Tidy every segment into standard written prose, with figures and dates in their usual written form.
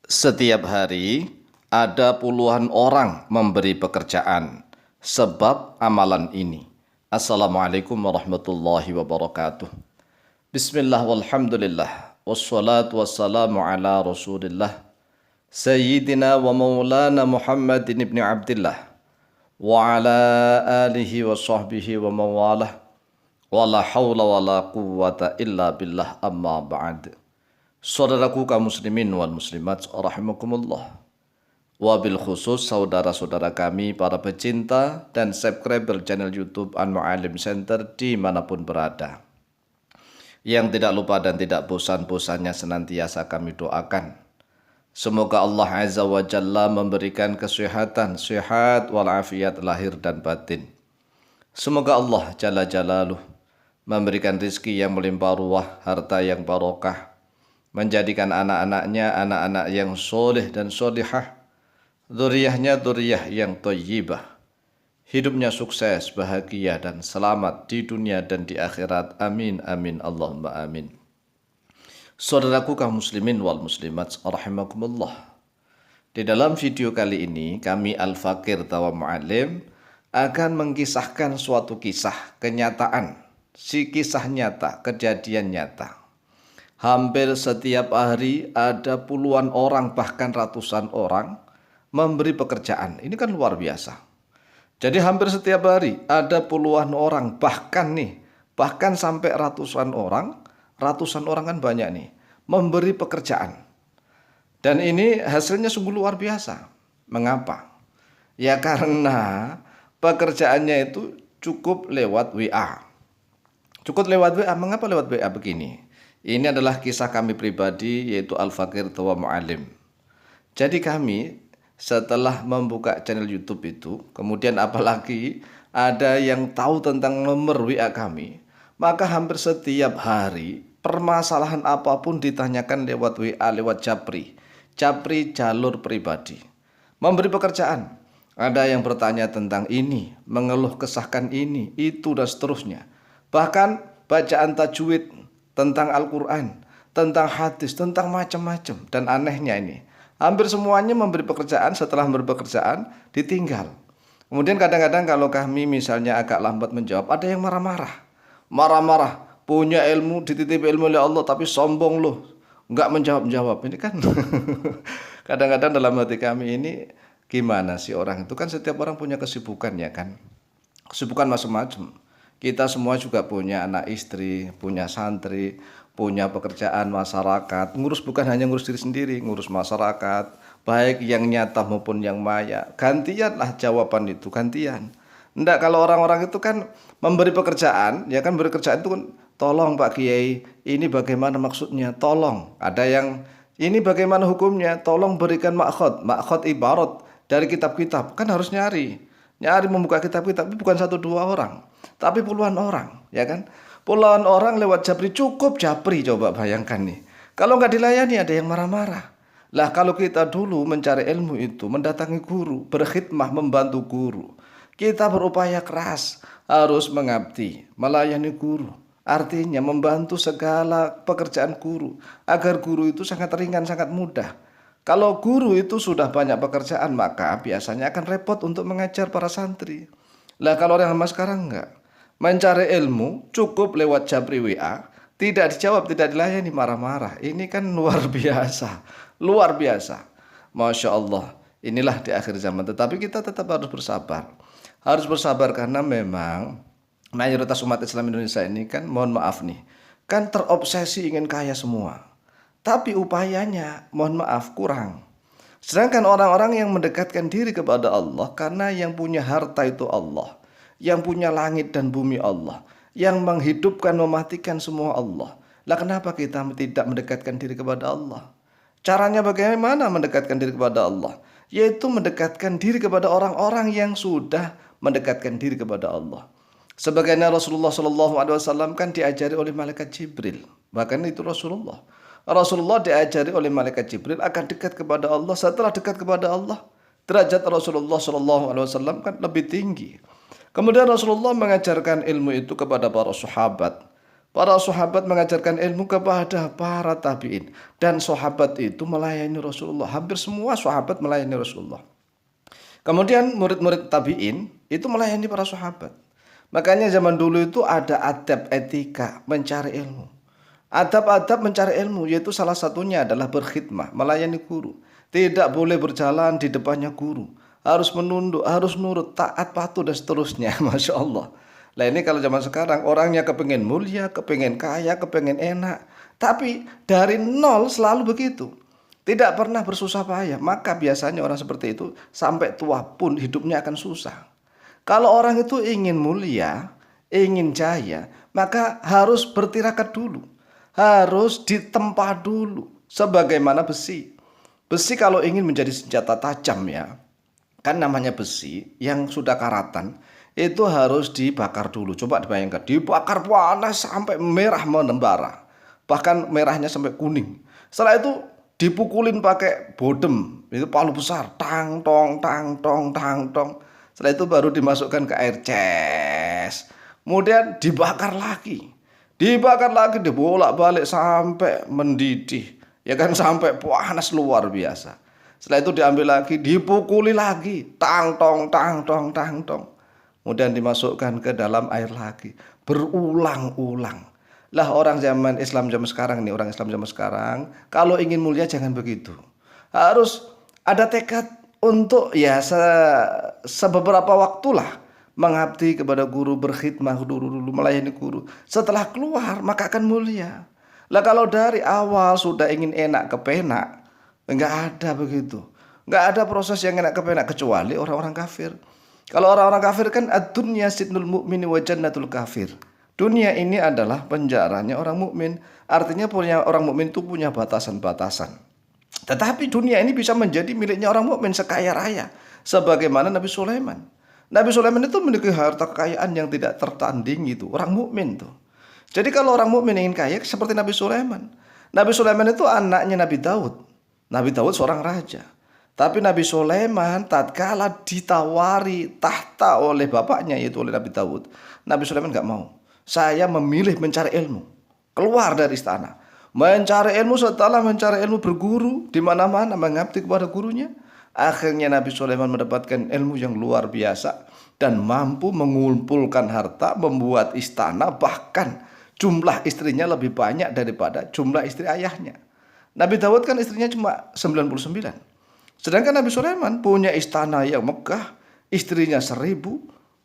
Setiap hari ada puluhan orang memberi pekerjaan sebab amalan ini. Assalamualaikum warahmatullahi wabarakatuh. Bismillah walhamdulillah wassalatu wassalamu ala rasulillah Sayyidina wa maulana Muhammadin ibn Abdillah wa ala alihi wa sahbihi wa mawalah wa la hawla wa la quwwata illa billah amma ba'd. Saudaraku kaum muslimin wal muslimat rahimakumullah. Wabil khusus saudara-saudara kami para pecinta dan subscriber channel YouTube An-Mu'allim Center dimanapun berada. Yang tidak lupa dan tidak bosan-bosannya senantiasa kami doakan. Semoga Allah Azza wa Jalla memberikan kesehatan, sehat walafiat lahir dan batin. Semoga Allah Jalla Jalaluh memberikan rizki yang melimpah ruah, harta yang barokah, menjadikan anak-anaknya anak-anak yang soleh dan solihah, dzurriyyahnya dzurriyyah yang thayyibah, hidupnya sukses, bahagia dan selamat di dunia dan di akhirat. Amin amin Allahumma amin. Saudaraku kaum muslimin wal muslimat rahimakumullah. Di dalam video kali ini kami Al-Fakir Tawa Mu'allim akan mengisahkan suatu kisah kenyataan, si kisah nyata, kejadian nyata. Hampir setiap hari ada puluhan orang bahkan ratusan orang memberi pekerjaan. Ini kan luar biasa. Jadi hampir setiap hari ada puluhan orang bahkan sampai ratusan orang kan banyak nih, memberi pekerjaan. Dan ini hasilnya sungguh luar biasa. Mengapa? Ya karena pekerjaannya itu cukup lewat WA. Mengapa lewat WA begini? Ini adalah kisah kami pribadi, yaitu Al-Fakir Tawa Mu'allim. Jadi kami setelah membuka channel YouTube itu, kemudian apalagi ada yang tahu tentang nomor WA kami, maka hampir setiap hari permasalahan apapun ditanyakan lewat WA, lewat Japri jalur pribadi. Memberi pekerjaan. Ada yang bertanya tentang ini, mengeluh kesahkan ini, itu dan seterusnya. Bahkan bacaan tajwid, tentang Al-Quran, tentang hadis, tentang macam-macam. Dan anehnya ini, hampir semuanya memberi pekerjaan, setelah memberi pekerjaan ditinggal. Kemudian kadang-kadang kalau kami misalnya agak lambat menjawab, ada yang marah-marah, punya ilmu, dititip ilmu oleh Allah tapi sombong loh, nggak menjawab-jawab. Ini kan kadang-kadang dalam hati kami ini, gimana sih orang itu? Kan setiap orang punya kesibukan, ya kan, kesibukan macam-macam. Kita semua juga punya anak istri, punya santri, punya pekerjaan masyarakat. Ngurus bukan hanya ngurus diri sendiri, ngurus masyarakat, baik yang nyata maupun yang maya. Gantianlah jawaban itu, gantian. Enggak, kalau orang-orang itu kan memberi pekerjaan, ya kan, beri kerjaan itu kan, tolong Pak Kiai, ini bagaimana maksudnya? Tolong. Ada yang ini bagaimana hukumnya? Tolong berikan makhot ibarat dari kitab-kitab. Kan harus nyari membuka kitab-kitab, bukan 1-2 orang, tapi puluhan orang, ya kan? Puluhan orang lewat Japri, cukup Japri, coba bayangkan nih. Kalau nggak dilayani ada yang marah-marah. Lah kalau kita dulu mencari ilmu itu, mendatangi guru, berkhidmah, membantu guru. Kita berupaya keras, harus mengabdi, melayani guru. Artinya membantu segala pekerjaan guru, agar guru itu sangat ringan, sangat mudah. Kalau guru itu sudah banyak pekerjaan, maka biasanya akan repot untuk mengajar para santri. Lah kalau orang sama sekarang enggak. Mencari ilmu cukup lewat Japri WA, tidak dijawab, tidak dilayani, marah-marah. Ini kan luar biasa. Luar biasa. Masya Allah. Inilah di akhir zaman. Tetapi kita tetap harus bersabar. Harus bersabar karena memang mayoritas umat Islam Indonesia ini kan, mohon maaf nih, kan terobsesi ingin kaya semua. Tapi upayanya, mohon maaf, kurang. Sedangkan orang-orang yang mendekatkan diri kepada Allah, karena yang punya harta itu Allah, yang punya langit dan bumi Allah, yang menghidupkan, mematikan semua Allah. Lah kenapa kita tidak mendekatkan diri kepada Allah? Caranya bagaimana mendekatkan diri kepada Allah? Yaitu mendekatkan diri kepada orang-orang yang sudah mendekatkan diri kepada Allah. Sebagaimana Rasulullah SAW kan diajari oleh malaikat Jibril. Bahkan itu Rasulullah diajari oleh malaikat Jibril akan dekat kepada Allah. Setelah dekat kepada Allah, derajat Rasulullah SAW kan lebih tinggi. Kemudian Rasulullah mengajarkan ilmu itu kepada para sahabat. Para sahabat mengajarkan ilmu kepada para tabi'in. Dan sahabat itu melayani Rasulullah. Hampir semua sahabat melayani Rasulullah. Kemudian murid-murid tabi'in itu melayani para sahabat. Makanya zaman dulu itu ada adab etika mencari ilmu. Adab-adab mencari ilmu yaitu salah satunya adalah berkhidmah, melayani guru. Tidak boleh berjalan di depannya guru. Harus menunduk, harus nurut, taat, patuh dan seterusnya. Masya Allah. Nah ini kalau zaman sekarang orangnya kepengen mulia, kepengen kaya, kepengen enak. Tapi dari nol selalu begitu. Tidak pernah bersusah payah. Maka biasanya orang seperti itu sampai tua pun hidupnya akan susah. Kalau orang itu ingin mulia, ingin jaya, maka harus bertirakat dulu. Harus ditempa dulu. Sebagaimana besi. Besi kalau ingin menjadi senjata tajam ya. Kan namanya besi yang sudah karatan. Itu harus dibakar dulu. Coba dibayangkan. Dibakar panas sampai merah membara. Bahkan merahnya sampai kuning. Setelah itu dipukulin pakai bodem, itu palu besar, tang tong tang tong tang tong. Setelah itu baru dimasukkan ke air ces. Kemudian dibakar lagi, dibolak-balik sampai mendidih, ya kan, sampai panas luar biasa. Setelah itu diambil lagi, dipukuli lagi, tang tong tang tong tang tong. Kemudian dimasukkan ke dalam air lagi, berulang-ulang. Lah orang zaman Islam zaman sekarang nih, orang Islam zaman sekarang kalau ingin mulia jangan begitu. Harus ada tekad untuk ya sebeberapa waktulah mengabdi kepada guru, berkhidmah dulu melayani guru. Setelah keluar maka akan mulia. Lah kalau dari awal sudah ingin enak kepenak, enggak ada begitu. Enggak ada proses yang enak kepenak kecuali orang-orang kafir. Kalau orang-orang kafir kan ad-dunya sijnul mu'mini wa jannatul kafir. Dunia ini adalah penjaranya orang mukmin. Artinya orang mukmin itu punya batasan-batasan. Tetapi dunia ini bisa menjadi miliknya orang mukmin sekaya raya. Sebagaimana Nabi Sulaiman. Nabi Sulaiman itu memiliki harta kekayaan yang tidak tertanding itu. Orang mukmin tuh. Jadi kalau orang mukmin ingin kaya seperti Nabi Sulaiman. Nabi Sulaiman itu anaknya Nabi Daud. Nabi Daud seorang raja. Tapi Nabi Sulaiman tatkala ditawari tahta oleh bapaknya yaitu oleh Nabi Daud. Nabi Sulaiman nggak mau. Saya memilih mencari ilmu. Keluar dari istana. Mencari ilmu, setelah mencari ilmu berguru di mana-mana mengabdi kepada gurunya. Akhirnya Nabi Sulaiman mendapatkan ilmu yang luar biasa dan mampu mengumpulkan harta, membuat istana, bahkan jumlah istrinya lebih banyak daripada jumlah istri ayahnya. Nabi Daud kan istrinya cuma 99. Sedangkan Nabi Sulaiman punya istana yang megah, istrinya 1000,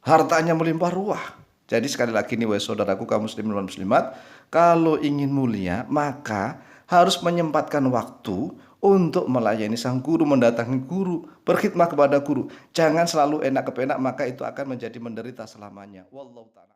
hartanya melimpah ruah. Jadi sekali lagi nih wahai saudaraku kaum muslimin dan muslimat, kalau ingin mulia maka harus menyempatkan waktu untuk melayani sang guru, mendatangi guru, berkhidmah kepada guru. Jangan selalu enak kepenak maka itu akan menjadi menderita selamanya. Wallahu ta'ala.